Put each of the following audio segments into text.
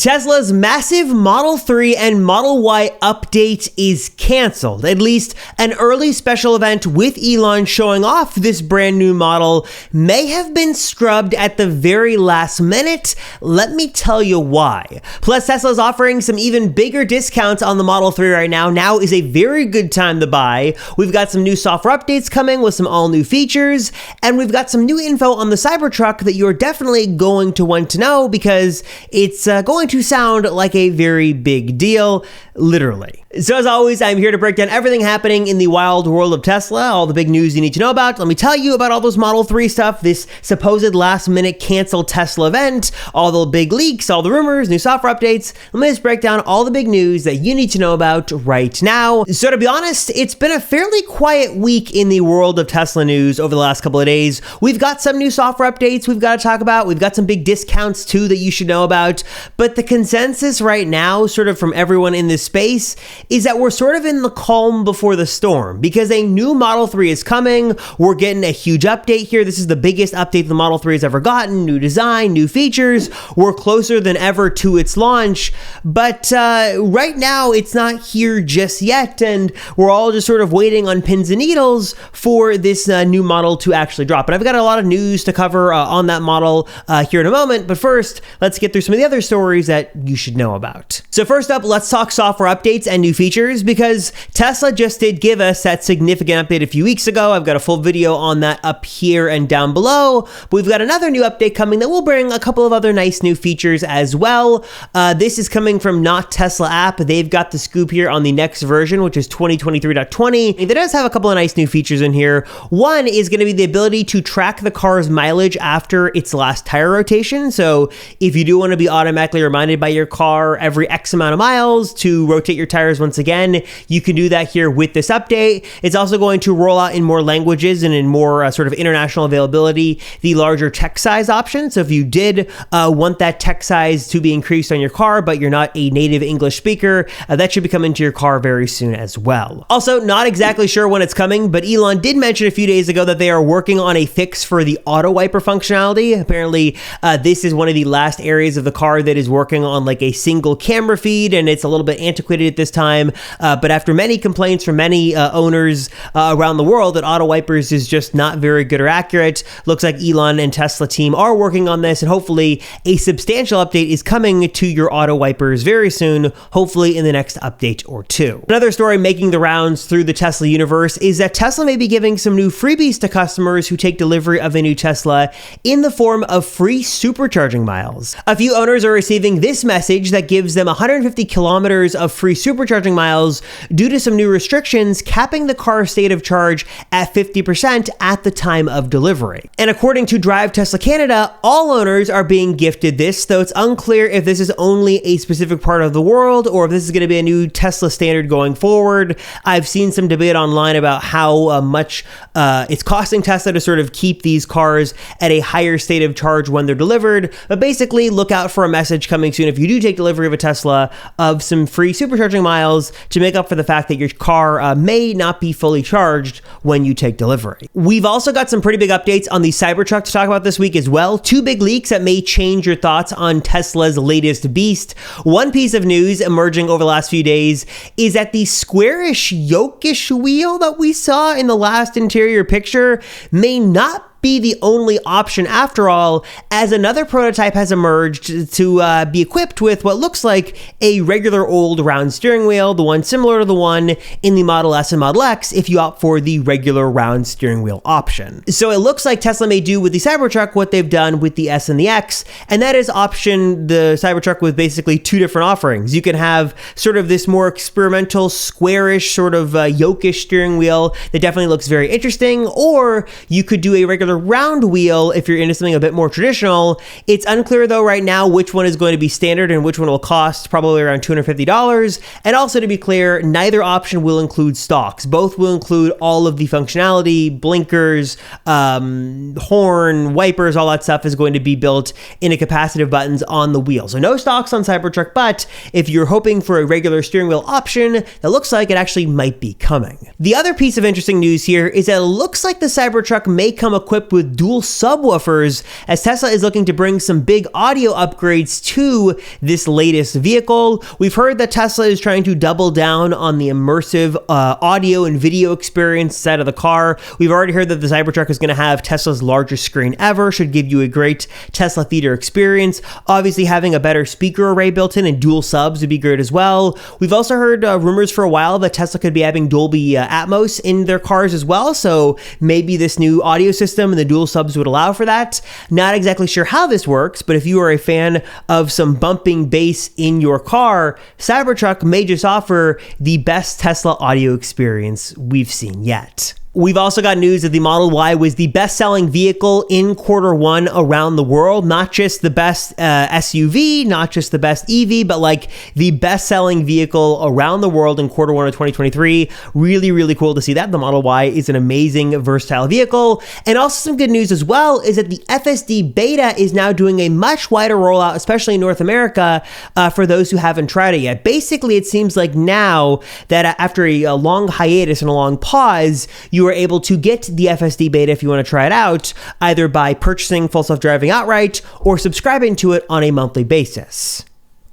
Tesla's massive Model 3 and Model Y update is canceled. At least an early special event with Elon showing off this brand new model may have been scrubbed at the very last minute. Let me tell you why. Plus, Tesla's offering some even bigger discounts on the Model 3 right now. Now is a very good time to buy. We've got some new software updates coming with some all new features, and we've got some new info on the Cybertruck that you're definitely going to want to know because it's going to sound like a very big deal, literally. So as always, I'm here to break down everything happening in the wild world of Tesla, all the big news you need to know about. Let me tell you about all those Model 3 stuff, this supposed last minute canceled Tesla event, all the big leaks, all the rumors, new software updates. Let me just break down all the big news that you need to know about right now. So to be honest, it's been a fairly quiet week in the world of Tesla news over the last couple of days. We've got some new software updates we've got to talk about. We've got some big discounts too that you should know about. But the consensus right now, sort of from everyone in this space, is that we're sort of in the calm before the storm because a new Model 3 is coming. We're getting a huge update here. This is the biggest update the Model 3 has ever gotten. New design, new features. We're closer than ever to its launch. But right now, it's not here just yet. And we're all just sort of waiting on pins and needles for this new model to actually drop. And I've got a lot of news to cover on that model here in a moment. But first, let's get through some of the other stories that you should know about. So first up, let's talk software updates and new features because Tesla just did give us that significant update a few weeks ago. I've got a full video on that up here and down below. But we've got another new update coming that will bring a couple of other nice new features as well. This is coming from Not Tesla app. They've got the scoop here on the next version, which is 2023.20. It does have a couple of nice new features in here. One is going to be the ability to track the car's mileage after its last tire rotation. So if you do want to be automatically reminded by your car every X amount of miles to rotate your tires once again, you can do that here with this update. It's also going to roll out in more languages and in more sort of international availability, the larger text size option. So if you did want that text size to be increased on your car, but you're not a native English speaker, that should be coming to your car very soon as well. Also, not exactly sure when it's coming, but Elon did mention a few days ago that they are working on a fix for the auto wiper functionality. Apparently, this is one of the last areas of the car that is working on like a single camera feed, and it's a little bit antiquated at this time. But after many complaints from many owners around the world that auto wipers is just not very good or accurate, looks like Elon and Tesla team are working on this, and hopefully a substantial update is coming to your auto wipers very soon, hopefully in the next update or two. Another story making the rounds through the Tesla universe is that Tesla may be giving some new freebies to customers who take delivery of a new Tesla in the form of free supercharging miles. A few owners are receiving this message that gives them 150 kilometers of free supercharging miles due to some new restrictions capping the car's state of charge at 50% at the time of delivery. And according to Drive Tesla Canada, all owners are being gifted this, though it's unclear if this is only a specific part of the world or if this is going to be a new Tesla standard going forward. I've seen some debate online about how much it's costing Tesla to sort of keep these cars at a higher state of charge when they're delivered, but basically look out for a message coming soon if you do take delivery of a Tesla of some free supercharging miles to make up for the fact that your car may not be fully charged when you take delivery. We've also got some pretty big updates on the Cybertruck to talk about this week as well. Two big leaks that may change your thoughts on Tesla's latest beast. One piece of news emerging over the last few days is that the squarish yoke-ish wheel that we saw in the last interior picture may not be the only option after all, as another prototype has emerged to be equipped with what looks like a regular old round steering wheel, the one similar to the one in the Model S and Model X if you opt for the regular round steering wheel option. So it looks like Tesla may do with the Cybertruck what they've done with the S and the X, and that is option the Cybertruck with basically two different offerings. You can have sort of this more experimental, squarish, sort of yoke-ish steering wheel that definitely looks very interesting, or you could do a regular round wheel if you're into something a bit more traditional. It's unclear though right now which one is going to be standard and which one will cost probably around $250. And also to be clear, neither option will include stalks. Both will include all of the functionality, blinkers, horn, wipers, all that stuff is going to be built into capacitive buttons on the wheel. So no stalks on Cybertruck, but if you're hoping for a regular steering wheel option, that looks like it actually might be coming. The other piece of interesting news here is that it looks like the Cybertruck may come equipped equipped with dual subwoofers, as Tesla is looking to bring some big audio upgrades to this latest vehicle. We've heard that Tesla is trying to double down on the immersive audio and video experience side of the car. We've already heard that the Cybertruck is going to have Tesla's largest screen ever, should give you a great Tesla theater experience. Obviously, having a better speaker array built in and dual subs would be great as well. We've also heard rumors for a while that Tesla could be having Dolby Atmos in their cars as well, so maybe this new audio system and the dual subs would allow for that. Not exactly sure how this works, but if you are a fan of some bumping bass in your car, Cybertruck may just offer the best Tesla audio experience we've seen yet. We've also got news that the Model Y was the best-selling vehicle in Q1 around the world. Not just the best SUV, not just the best EV, but like the best-selling vehicle around the world in Q1 of 2023. Really, really cool to see that. The Model Y is an amazing, versatile vehicle. And also some good news as well is that the FSD beta is now doing a much wider rollout, especially in North America, for those who haven't tried it yet. Basically, it seems like now that after a long hiatus and a long pause, you are able to get the FSD beta if you want to try it out, either by purchasing Full Self-Driving outright or subscribing to it on a monthly basis.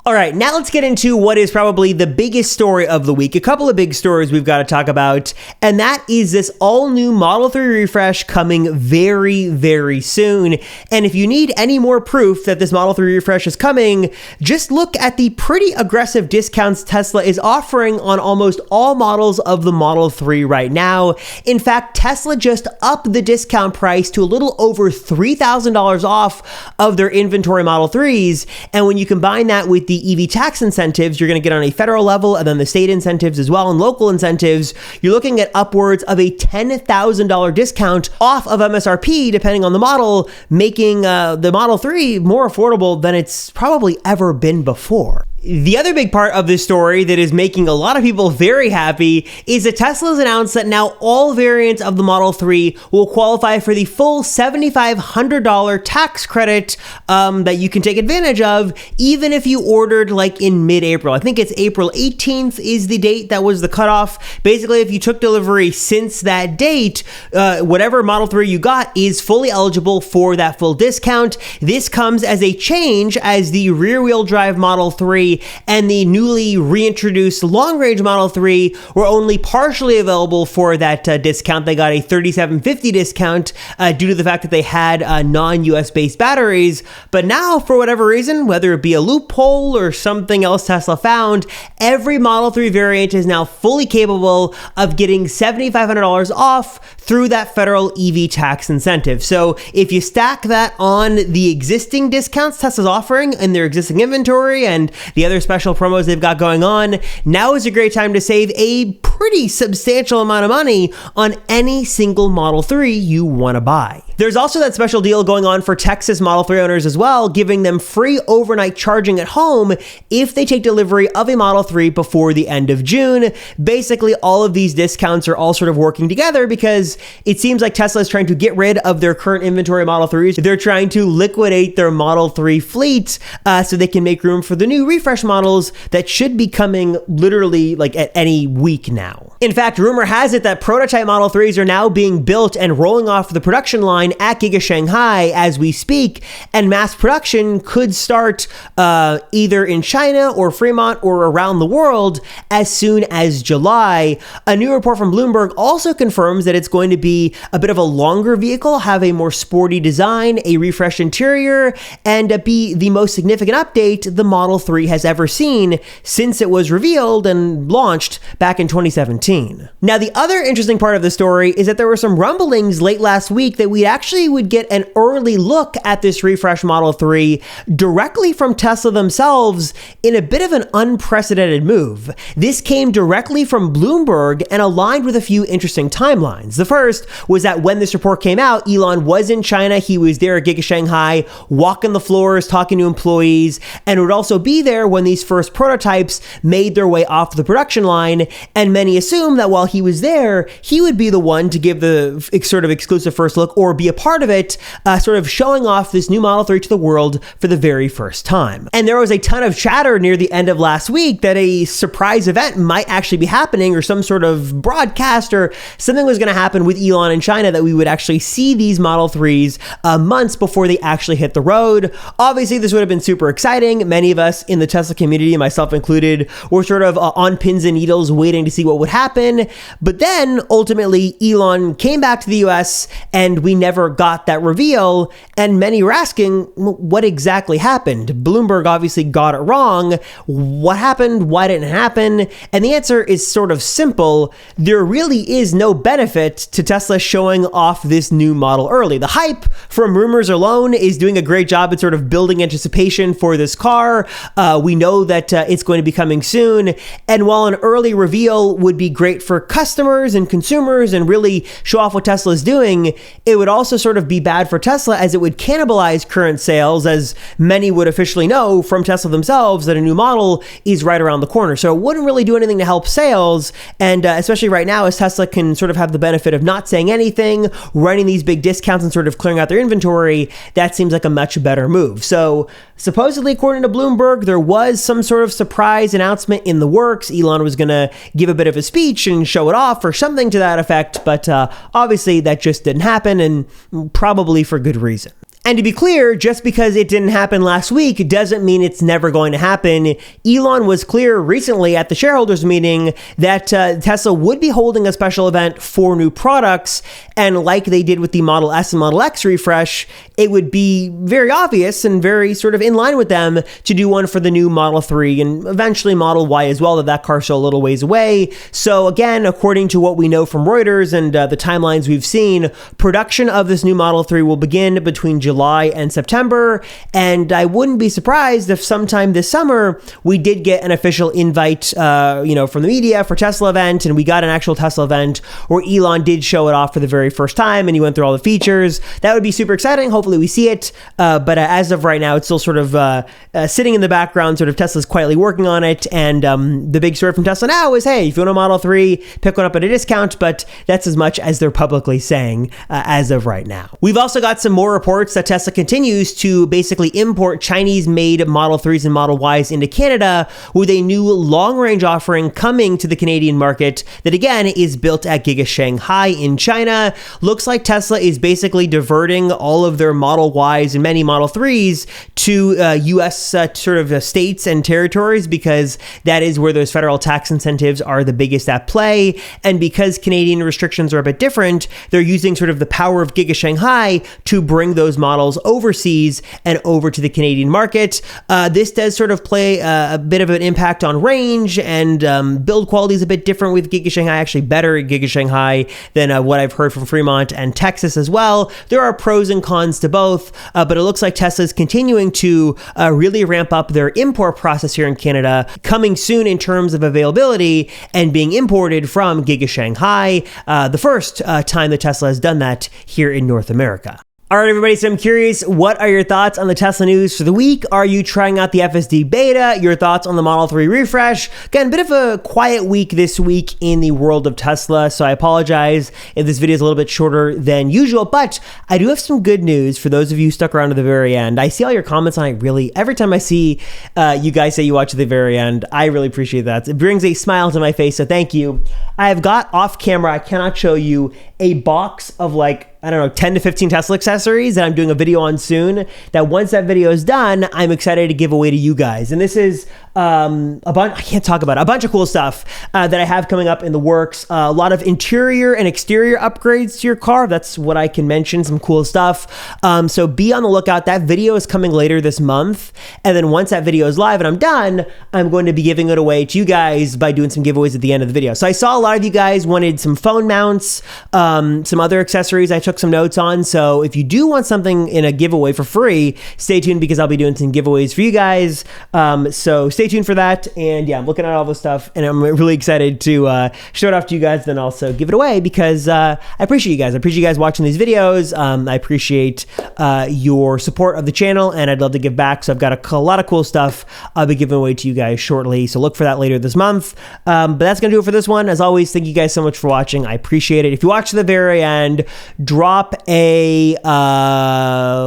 All right, now let's get into what is probably the biggest story of the week. A couple of big stories we've got to talk about, and that is this all-new Model 3 refresh coming very, very soon. And if you need any more proof that this Model 3 refresh is coming, just look at the pretty aggressive discounts Tesla is offering on almost all models of the Model 3 right now. In fact, Tesla just upped the discount price to a little over $3,000 off of their inventory Model 3s, and when you combine that with the EV tax incentives you're going to get on a federal level, and then the state incentives as well and local incentives, you're looking at upwards of a $10,000 discount off of MSRP depending on the model, making the Model 3 more affordable than it's probably ever been before. The other big part of this story that is making a lot of people very happy is that Tesla's announced that now all variants of the Model 3 will qualify for the full $7,500 tax credit that you can take advantage of, even if you ordered like in mid-April. I think it's April 18th is the date that was the cutoff. Basically, if you took delivery since that date, whatever Model 3 you got is fully eligible for that full discount. This comes as a change as the rear-wheel drive Model 3 and the newly reintroduced long-range Model 3 were only partially available for that discount. They got a $3,750 discount due to the fact that they had non-US based batteries. But now, for whatever reason, whether it be a loophole or something else Tesla found, every Model 3 variant is now fully capable of getting $7,500 off through that federal EV tax incentive. So if you stack that on the existing discounts Tesla's offering in their existing inventory and the other special promos they've got going on, now is a great time to save a pretty substantial amount of money on any single Model 3 you want to buy. There's also that special deal going on for Texas Model 3 owners as well, giving them free overnight charging at home if they take delivery of a Model 3 before the end of June. Basically, all of these discounts are all sort of working together because it seems like Tesla is trying to get rid of their current inventory Model 3s. They're trying to liquidate their Model 3 fleet so they can make room for the new refresh models that should be coming literally like at any week now. In fact, rumor has it that prototype Model 3s are now being built and rolling off the production line at Giga Shanghai as we speak, and mass production could start either in China or Fremont or around the world as soon as July. A new report from Bloomberg also confirms that it's going to be a bit of a longer vehicle, have a more sporty design, a refreshed interior, and be the most significant update the Model 3 has ever seen since it was revealed and launched back in 2017. Now, the other interesting part of the story is that there were some rumblings late last week that we actually would get an early look at this refresh Model 3 directly from Tesla themselves in a bit of an unprecedented move. This came directly from Bloomberg and aligned with a few interesting timelines. The first was that when this report came out, Elon was in China. He was there at Giga Shanghai, walking the floors, talking to employees, and would also be there when these first prototypes made their way off the production line, and many assumed assume that while he was there, he would be the one to give the sort of exclusive first look or be a part of it, sort of showing off this new Model 3 to the world for the very first time. And there was a ton of chatter near the end of last week that a surprise event might actually be happening, or some sort of broadcast or something was going to happen with Elon in China, that we would actually see these Model 3s months before they actually hit the road. Obviously, this would have been super exciting. Many of us in the Tesla community, myself included, were sort of on pins and needles waiting to see what would happen. But then ultimately, Elon came back to the US and we never got that reveal. And many were asking, what exactly happened? Bloomberg obviously got it wrong. What happened? Why didn't it happen? And the answer is sort of simple. There really is no benefit to Tesla showing off this new model early. The hype from rumors alone is doing a great job at sort of building anticipation for this car. We know that it's going to be coming soon. And while an early reveal would be great for customers and consumers and really show off what Tesla is doing, it would also sort of be bad for Tesla, as it would cannibalize current sales, as many would officially know from Tesla themselves that a new model is right around the corner. So it wouldn't really do anything to help sales. And especially right now, as Tesla can sort of have the benefit of not saying anything, running these big discounts and sort of clearing out their inventory, that seems like a much better move. So supposedly, according to Bloomberg, there was some sort of surprise announcement in the works. Elon was going to give a bit of a speech and show it off or something to that effect, but obviously that just didn't happen, and probably for good reason. And to be clear, just because it didn't happen last week doesn't mean it's never going to happen. Elon was clear recently at the shareholders meeting that Tesla would be holding a special event for new products. And like they did with the Model S and Model X refresh, it would be very obvious and very sort of in line with them to do one for the new Model 3 and eventually Model Y as well, that car's still a little ways away. So again, according to what we know from Reuters and the timelines we've seen, production of this new Model 3 will begin between July and September, and I wouldn't be surprised if sometime this summer we did get an official invite, from the media for Tesla event, and we got an actual Tesla event where Elon did show it off for the very first time, and he went through all the features. That would be super exciting. Hopefully we see it, but as of right now, it's still sort of sitting in the background. Sort of Tesla's quietly working on it, and the big story from Tesla now is, hey, if you want a Model 3, pick one up at a discount, but that's as much as they're publicly saying as of right now. We've also got some more reports that Tesla continues to basically import Chinese-made Model 3s and Model Ys into Canada, with a new long-range offering coming to the Canadian market that, again, is built at Giga Shanghai in China. Looks like Tesla is basically diverting all of their Model Ys and many Model 3s to U.S. sort of states and territories, because that is where those federal tax incentives are the biggest at play. And because Canadian restrictions are a bit different, they're using sort of the power of Giga Shanghai to bring those models overseas and over to the Canadian market. This does sort of play a bit of an impact on range, and build quality is a bit different with Giga Shanghai, actually better at Giga Shanghai than what I've heard from Fremont and Texas as well. There are pros and cons to both, but it looks like Tesla is continuing to really ramp up their import process here in Canada, coming soon in terms of availability and being imported from Giga Shanghai, the first time that Tesla has done that here in North America. All right, everybody, so I'm curious, what are your thoughts on the Tesla news for the week? Are you trying out the FSD beta? Your thoughts on the Model 3 refresh? Again, a bit of a quiet week this week in the world of Tesla, so I apologize if this video is a little bit shorter than usual, but I do have some good news for those of you who stuck around to the very end. I see all your comments, and every time I see you guys say you watch to the very end, I really appreciate that. It brings a smile to my face, so thank you. I have got off camera, I cannot show you, a box of 10 to 15 Tesla accessories that I'm doing a video on soon, that once that video is done, I'm excited to give away to you guys. And this is a bunch of cool stuff that I have coming up in the works. A lot of interior and exterior upgrades to your car. That's what I can mention, some cool stuff. So be on the lookout. That video is coming later this month. And then once that video is live and I'm done, I'm going to be giving it away to you guys by doing some giveaways at the end of the video. So I saw a lot of you guys wanted some phone mounts, some other accessories I took some notes on. So if you do want something in a giveaway for free, stay tuned, because I'll be doing some giveaways for you guys. So stay stay tuned for that. And yeah, I'm looking at all this stuff, and I'm really excited to show it off to you guys, then also give it away, because I appreciate you guys. I appreciate you guys watching these videos. I appreciate your support of the channel, and I'd love to give back. So I've got a lot of cool stuff I'll be giving away to you guys shortly. So look for that later this month. But that's going to do it for this one. As always, thank you guys so much for watching. I appreciate it. If you watch to the very end, drop a,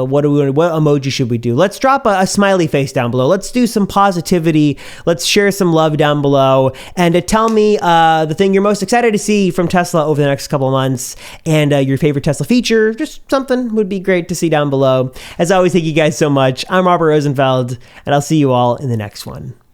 what emoji should we do? Let's drop a smiley face down below. Let's do some positivity. Let's share some love down below, and tell me the thing you're most excited to see from Tesla over the next couple of months, and your favorite Tesla feature. Just something would be great to see down below. As always, thank you guys so much. I'm Robert Rosenfeld, and I'll see you all in the next one.